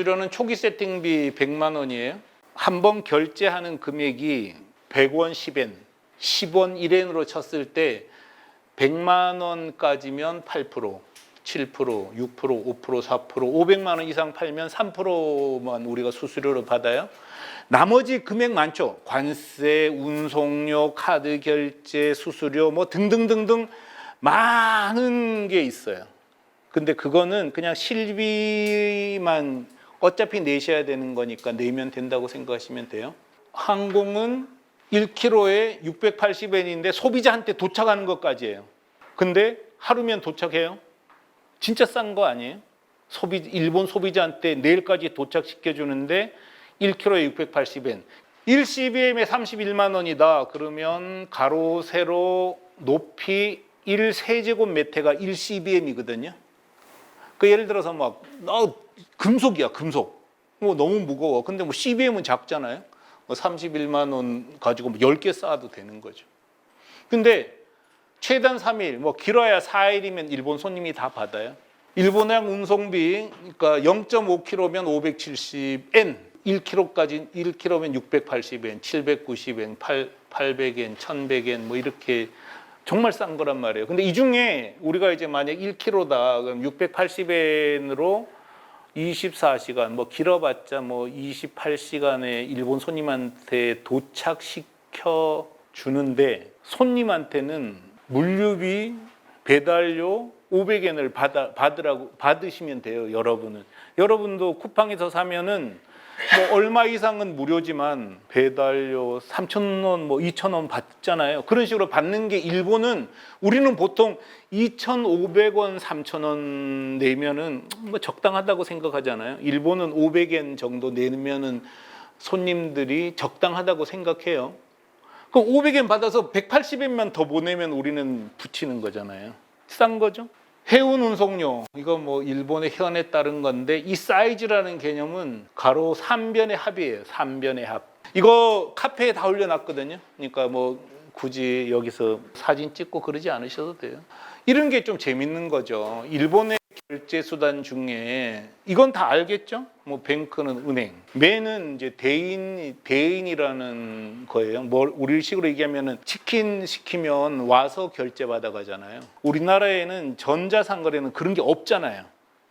수수료는 초기 세팅비 100만 원이에요. 한 번 결제하는 금액이 100원, 10엔, 10원 1엔으로 쳤을 때 100만 원까지면 8%, 7%, 6%, 5%, 4%, 500만 원 이상 팔면 3%만 우리가 수수료로 받아요. 나머지 금액 많죠. 관세, 운송료, 카드 결제, 수수료 뭐 등등등등 많은 게 있어요. 근데 그거는 그냥 실비만 어차피 내셔야 되는 거니까 내면 된다고 생각하시면 돼요. 항공은 1km에 680엔인데 소비자한테 도착하는 것까지예요. 근데 하루면 도착해요? 진짜 싼 거 아니에요? 일본 소비자한테 내일까지 도착시켜 주는데 1km에 680엔. 1CBM에 31만 원이다. 그러면 가로, 세로, 높이 1세제곱미터가 1CBM이거든요. 그 예를 들어서 막 금속이야, 금속. 뭐 너무 무거워. 근데 뭐 CBM은 작잖아요. 31만 원 가지고 뭐 10개 쌓아도 되는 거죠. 근데 최단 3일, 뭐 길어야 4일이면 일본 손님이 다 받아요. 일본행 운송비, 그러니까 0.5kg면 570엔, 1kg까지 1kg면 680엔, 790엔, 800엔, 1100엔 뭐 이렇게 정말 싼 거란 말이에요. 근데 이 중에 우리가 이제 만약 1kg다 그럼 680엔으로 24시간 뭐 길어봤자 뭐 28시간에 일본 손님한테 도착시켜 주는데 손님한테는 물류비, 배달료 500엔을 받으시면 돼요. 여러분도 쿠팡에서 사면은 뭐 얼마 이상은 무료지만 배달료 3,000원, 뭐 2,000원 받잖아요. 그런 식으로 받는 게 일본은 우리는 보통 2,500원, 3,000원 내면은 뭐 적당하다고 생각하잖아요. 일본은 500엔 정도 내면은 손님들이 적당하다고 생각해요. 그럼 500엔 받아서 180엔만 더 보내면 우리는 붙이는 거잖아요. 싼 거죠. 해운 운송료, 이거 뭐 일본의 현에 따른 건데 이 사이즈라는 개념은 가로 3변의 합이에요. 3변의 합. 이거 카페에 다 올려놨거든요. 그러니까 뭐 굳이 여기서 사진 찍고 그러지 않으셔도 돼요. 이런 게 좀 재밌는 거죠. 일본의 결제 수단 중에 이건 다 알겠죠? 뭐 뱅크는 은행, 매는 이제 대인이라는 거예요. 뭐 우리식으로 얘기하면은 치킨 시키면 와서 결제 받아 가잖아요. 우리나라에는 전자상거래는 그런 게 없잖아요.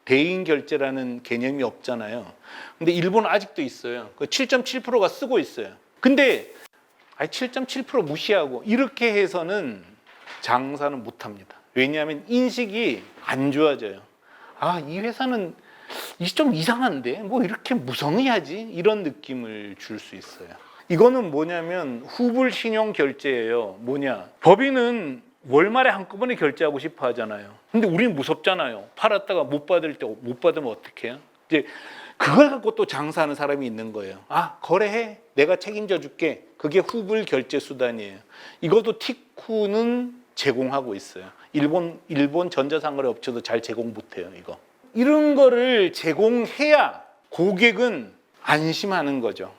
대인 결제라는 개념이 없잖아요. 근데 일본은 아직도 있어요. 그 7.7%가 쓰고 있어요. 근데 7.7% 무시하고 이렇게 해서는 장사는 못 합니다. 왜냐하면 인식이 안 좋아져요. 이 회사는 좀 이상한데 뭐 이렇게 무성의하지? 이런 느낌을 줄 수 있어요. 이거는 뭐냐면 후불 신용 결제예요. 뭐냐? 법인은 월말에 한꺼번에 결제하고 싶어 하잖아요. 근데 우리는 무섭잖아요. 팔았다가 못 받으면 어떻게 해요? 이제 그걸 갖고 또 장사하는 사람이 있는 거예요. 거래해. 내가 책임져 줄게. 그게 후불 결제 수단이에요. 이것도 티쿠는 제공하고 있어요. 일본 전자상거래 업체도 잘 제공 못해요. 이런 거를 제공해야 고객은 안심하는 거죠.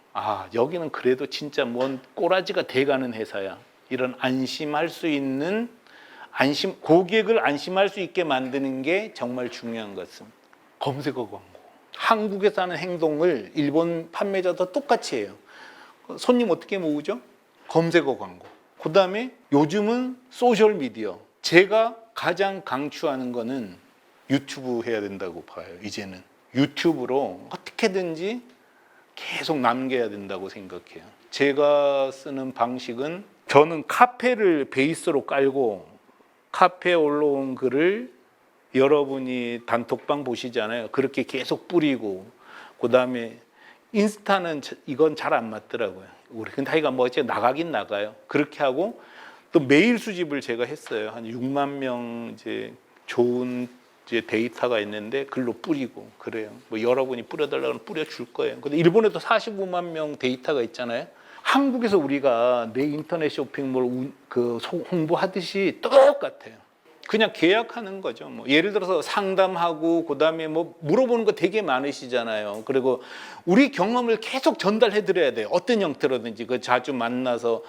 여기는 그래도 진짜 뭔 꼬라지가 돼가는 회사야. 이런 안심할 수 있는 고객을 안심할 수 있게 만드는 게 정말 중요한 것은 검색어 광고. 한국에서 하는 행동을 일본 판매자도 똑같이 해요. 손님 어떻게 모으죠? 검색어 광고. 그 다음에 요즘은 소셜미디어. 제가 가장 강추하는 거는 유튜브 해야 된다고 봐요. 이제는 유튜브로 어떻게든지 계속 남겨야 된다고 생각해요. 제가 쓰는 방식은 저는 카페를 베이스로 깔고 카페에 올라온 글을 여러분이 단톡방 보시잖아요. 그렇게 계속 뿌리고 그 다음에 인스타는 이건 잘 안 맞더라고요. 근데 하여간 뭐 이제 나가긴 나가요. 그렇게 하고 또 메일 수집을 제가 했어요. 한 6만 명 이제 좋은 이제 데이터가 있는데 글로 뿌리고 그래요. 뭐 여러분이 뿌려달라고 하면 뿌려줄 거예요. 근데 일본에도 45만 명 데이터가 있잖아요. 한국에서 우리가 내 인터넷 쇼핑몰 홍보하듯이 똑같아요. 그냥 계약하는 거죠. 뭐 예를 들어서 상담하고 그다음에 뭐 물어보는 거 되게 많으시잖아요. 그리고 우리 경험을 계속 전달해 드려야 돼요. 어떤 형태로든지 자주 만나서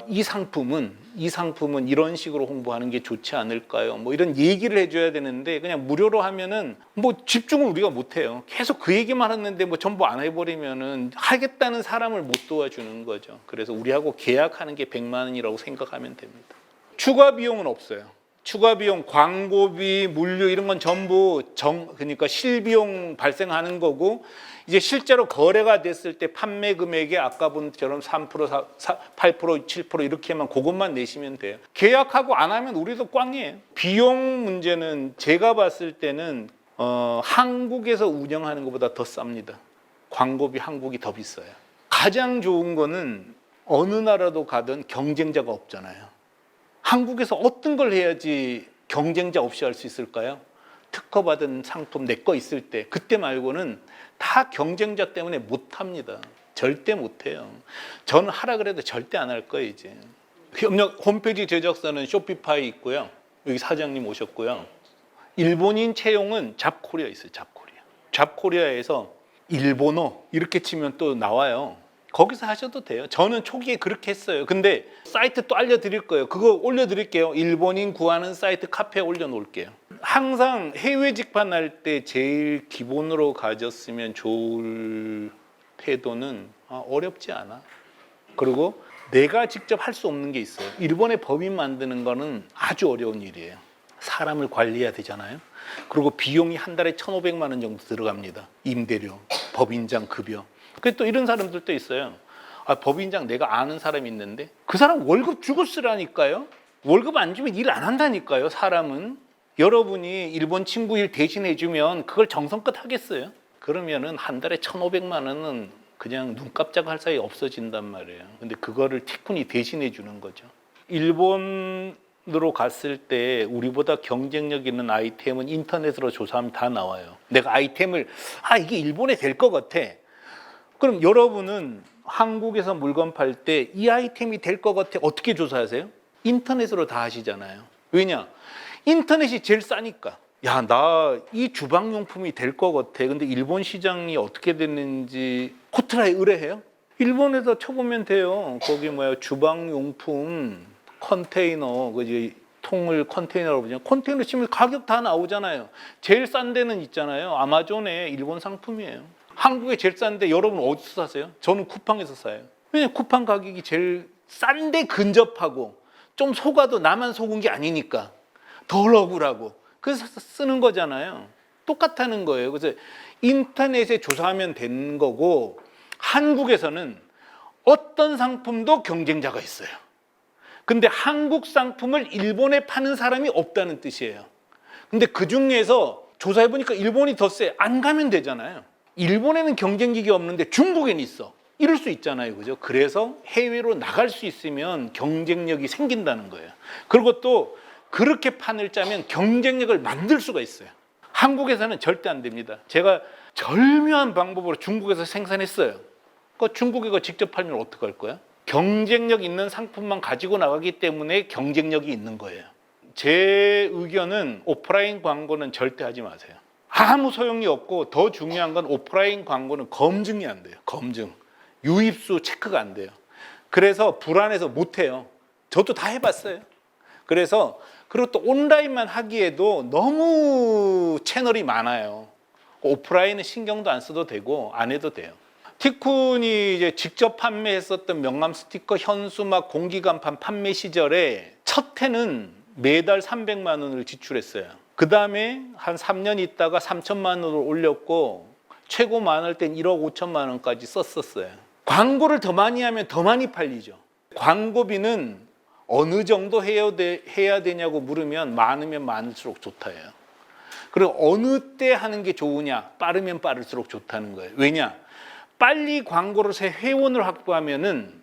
이 상품은 이런 식으로 홍보하는 게 좋지 않을까요? 뭐 이런 얘기를 해줘야 되는데 그냥 무료로 하면은 뭐 집중을 우리가 못해요. 계속 그 얘기만 하는데 뭐 전부 안 해버리면은 하겠다는 사람을 못 도와주는 거죠. 그래서 우리하고 계약하는 게 100만 원이라고 생각하면 됩니다. 추가 비용은 없어요. 추가 비용, 광고비, 물류 이런 건 전부 그러니까 실비용 발생하는 거고, 이제 실제로 거래가 됐을 때 판매 금액에 아까 본 것처럼 3%, 8%, 7% 이렇게만 그것만 내시면 돼요. 계약하고 안 하면 우리도 꽝이에요. 비용 문제는 제가 봤을 때는 한국에서 운영하는 것보다 더 쌉니다. 광고비 한국이 더 비싸요. 가장 좋은 거는 어느 나라도 가든 경쟁자가 없잖아요. 한국에서 어떤 걸 해야지 경쟁자 없이 할 수 있을까요? 특허받은 상품 내 거 있을 때, 그때 말고는 다 경쟁자 때문에 못합니다. 절대 못해요. 저는 하라 그래도 절대 안 할 거예요. 이제 협력 홈페이지 제작사는 쇼피파이 있고요. 여기 사장님 오셨고요. 일본인 채용은 잡코리아 있어요. 잡코리아에서 일본어 이렇게 치면 또 나와요. 거기서 하셔도 돼요. 저는 초기에 그렇게 했어요. 근데 사이트 또 알려드릴 거예요. 그거 올려드릴게요. 일본인 구하는 사이트 카페에 올려놓을게요. 항상 해외 직판할 때 제일 기본으로 가졌으면 좋을 태도는 어렵지 않아. 그리고 내가 직접 할 수 없는 게 있어요. 일본의 법인 만드는 거는 아주 어려운 일이에요. 사람을 관리해야 되잖아요. 그리고 비용이 한 달에 1,500만 원 정도 들어갑니다. 임대료, 법인장 급여. 그래서 또 이런 사람들도 있어요. 법인장 내가 아는 사람이 있는데 그 사람 월급 주고 쓰라니까요. 월급 안 주면 일 안 한다니까요. 사람은. 여러분이 일본 친구 일 대신해 주면 그걸 정성껏 하겠어요? 그러면은 한 달에 1,500만 원은 그냥 눈 깜짝할 사이에 없어진단 말이에요. 근데 그거를 티쿤이 대신해 주는 거죠. 일본으로 갔을 때 우리보다 경쟁력 있는 아이템은 인터넷으로 조사하면 다 나와요. 내가 아이템을 이게 일본에 될 것 같아. 그럼 여러분은 한국에서 물건 팔 때 이 아이템이 될 것 같아 어떻게 조사하세요? 인터넷으로 다 하시잖아요. 왜냐? 인터넷이 제일 싸니까. 나 이 주방용품이 될 것 같아. 근데 일본 시장이 어떻게 됐는지 코트라에 의뢰해요? 일본에서 쳐보면 돼요. 거기 주방용품 컨테이너, 그지? 통을 컨테이너로 보죠. 컨테이너 치면 가격 다 나오잖아요. 제일 싼 데는 있잖아요. 아마존에 일본 상품이에요. 한국에 제일 싼데 여러분 어디서 사세요? 저는 쿠팡에서 사요. 왜냐면 쿠팡 가격이 제일 싼데 근접하고 좀 속아도 나만 속은 게 아니니까 덜 억울하고 그래서 쓰는 거잖아요. 똑같다는 거예요. 그래서 인터넷에 조사하면 되는 거고, 한국에서는 어떤 상품도 경쟁자가 있어요. 근데 한국 상품을 일본에 파는 사람이 없다는 뜻이에요. 근데 그 중에서 조사해 보니까 일본이 더 세. 안 가면 되잖아요. 일본에는 경쟁력이 없는데 중국에는 있어. 이럴 수 있잖아요. 그죠? 그래서 해외로 나갈 수 있으면 경쟁력이 생긴다는 거예요. 그리고 또 그렇게 판을 짜면 경쟁력을 만들 수가 있어요. 한국에서는 절대 안 됩니다. 제가 절묘한 방법으로 중국에서 생산했어요. 중국에 직접 팔면 어떡할 거야? 경쟁력 있는 상품만 가지고 나가기 때문에 경쟁력이 있는 거예요. 제 의견은 오프라인 광고는 절대 하지 마세요. 아무 소용이 없고, 더 중요한 건 오프라인 광고는 검증이 안 돼요. 검증. 유입수 체크가 안 돼요. 그래서 불안해서 못 해요. 저도 다 해봤어요. 그래서 그리고 또 온라인만 하기에도 너무 채널이 많아요. 오프라인은 신경도 안 써도 되고 안 해도 돼요. 티쿤이 이제 직접 판매했었던 명함 스티커, 현수막, 공기간판 판매 시절에 첫 해는 매달 300만 원을 지출했어요. 그 다음에 한 3년 있다가 3천만 원을 올렸고, 최고 많을 땐 1억 5천만 원까지 썼었어요. 광고를 더 많이 하면 더 많이 팔리죠. 광고비는 어느 정도 해야 되냐고 물으면 많으면 많을수록 좋다예요. 그리고 어느 때 하는 게 좋으냐? 빠르면 빠를수록 좋다는 거예요. 왜냐? 빨리 광고를 회원을 확보하면은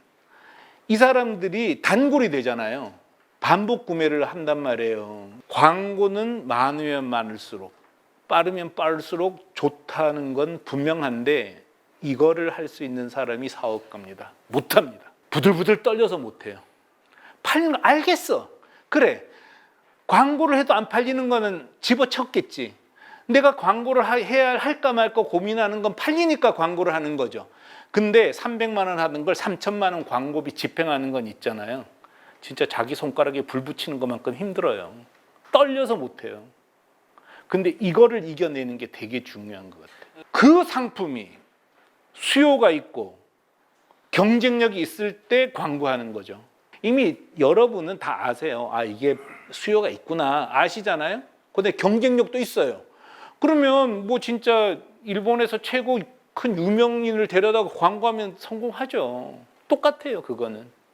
이 사람들이 단골이 되잖아요. 반복 구매를 한단 말이에요. 광고는 많으면 많을수록, 빠르면 빠를수록 좋다는 건 분명한데, 이거를 할 수 있는 사람이 사업가입니다. 못합니다. 부들부들 떨려서 못해요. 팔리는 거 알겠어. 그래, 광고를 해도 안 팔리는 거는 집어쳤겠지. 내가 광고를 할까 말까 고민하는 건 팔리니까 광고를 하는 거죠. 근데 300만 원 하는 걸 3천만 원 광고비 집행하는 건 있잖아요. 진짜 자기 손가락에 불 붙이는 것만큼 힘들어요. 떨려서 못해요. 근데 이거를 이겨내는 게 되게 중요한 것 같아요. 그 상품이 수요가 있고 경쟁력이 있을 때 광고하는 거죠. 이미 여러분은 다 아세요. 아, 이게 수요가 있구나 아시잖아요. 근데 경쟁력도 있어요. 그러면 뭐 진짜 일본에서 최고 큰 유명인을 데려다가 광고하면 성공하죠. 똑같아요, 그거는.